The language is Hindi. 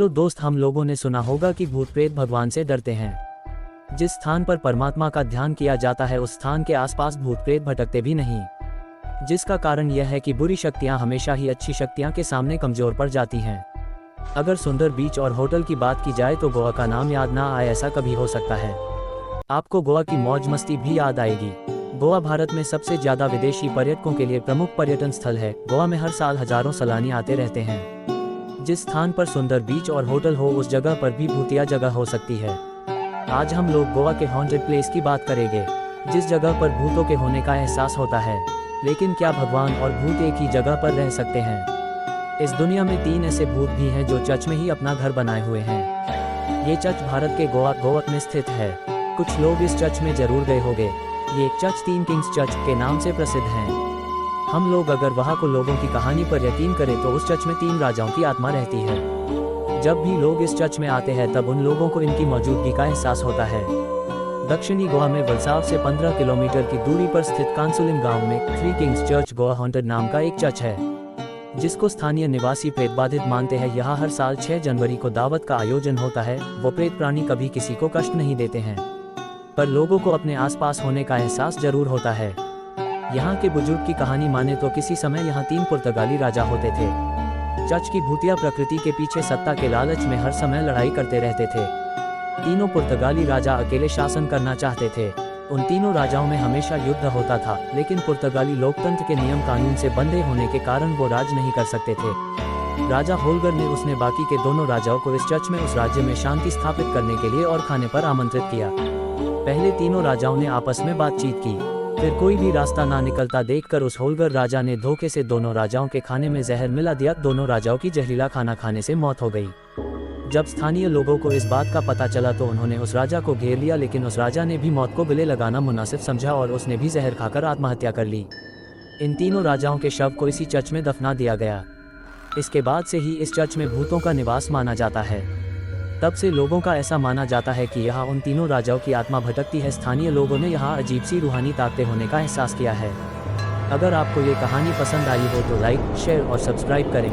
चलो दोस्त, हम लोगों ने सुना होगा कि भूत प्रेत भगवान से डरते हैं। जिस स्थान पर परमात्मा का ध्यान किया जाता है उस स्थान के आसपास भूत प्रेत भटकते भी नहीं, जिसका कारण यह है कि बुरी शक्तियां हमेशा ही अच्छी शक्तियां के सामने कमजोर पड़ जाती हैं। अगर सुंदर बीच और होटल की बात की जाए तो गोवा का नाम याद ना आए ऐसा कभी हो सकता है। आपको गोवा की मौज मस्ती भी याद आएगी। गोवा भारत में सबसे ज्यादा विदेशी पर्यटकों के लिए प्रमुख पर्यटन स्थल है। गोवा में हर साल हजारों सैलानी आते रहते हैं। जिस स्थान पर सुंदर बीच और होटल हो उस जगह पर भी भूतिया जगह हो सकती है। आज हम लोग गोवा के हॉन्टेड प्लेस की बात करेंगे, जिस जगह पर भूतों के होने का एहसास होता है। लेकिन क्या भगवान और भूत एक ही जगह पर रह सकते हैं? इस दुनिया में 3 ऐसे भूत भी हैं जो चर्च में ही अपना घर बनाए हुए हैं। ये चर्च भारत के गोवा में स्थित है। कुछ लोग इस चर्च में जरूर गए होंगे। ये चर्च 3 किंग्स चर्च के नाम से प्रसिद्ध है। हम लोग अगर वहाँ को लोगों की कहानी पर यकीन करें तो उस चर्च में 3 राजाओं की आत्मा रहती है। जब भी लोग इस चर्च में आते हैं तब उन लोगों को इनकी मौजूदगी का एहसास होता है। दक्षिणी गोवा में वलसाव से 15 किलोमीटर की दूरी पर स्थित कांसुलिम गांव में 3 किंग्स चर्च गोवा हॉन्टेड नाम का एक चर्च है, जिसको स्थानीय निवासी प्रेत बाधित मानते हैं। यहाँ हर साल 6 जनवरी को दावत का आयोजन होता है। वो प्रेत प्राणी कभी किसी को कष्ट नहीं देते हैं, पर लोगों को अपने आसपास होने का एहसास जरूर होता है। यहाँ के बुजुर्ग की कहानी माने तो किसी समय यहाँ 3 पुर्तगाली राजा होते थे। चर्च की भूतिया प्रकृति के पीछे सत्ता के लालच में हर समय लड़ाई करते रहते थे। तीनों पुर्तगाली राजा अकेले शासन करना चाहते थे। उन तीनों राजाओं में हमेशा युद्ध होता था, लेकिन पुर्तगाली लोकतंत्र के नियम कानून से बंधे होने के कारण वो राज नहीं कर सकते थे। राजा होल्गर ने उसने बाकी के दोनों राजाओं को इस चर्च में उस राज्य में शांति स्थापित करने के लिए और खाने पर आमंत्रित किया। पहले तीनों राजाओं ने आपस में बातचीत की, फिर कोई भी रास्ता ना निकलता देखकर उस होल्गर राजा ने धोखे से दोनों राजाओं के खाने में जहर मिला दिया। दोनों राजाओं की जहरीला खाना खाने से मौत हो गई। जब स्थानीय लोगों को इस बात का पता चला तो उन्होंने उस राजा को घेर लिया, लेकिन उस राजा ने भी मौत को गले लगाना मुनासिब समझा और उसने भी जहर खाकर आत्महत्या कर ली। इन तीनों राजाओं के शव को इसी चर्च में दफना दिया गया। इसके बाद से ही इस चर्च में भूतों का निवास माना जाता है। तब से लोगों का ऐसा माना जाता है कि यहाँ उन तीनों राजाओं की आत्मा भटकती है। स्थानीय लोगों ने यहाँ अजीब सी रूहानी ताकतें होने का एहसास किया है। अगर आपको ये कहानी पसंद आई हो तो लाइक, शेयर और सब्सक्राइब करें।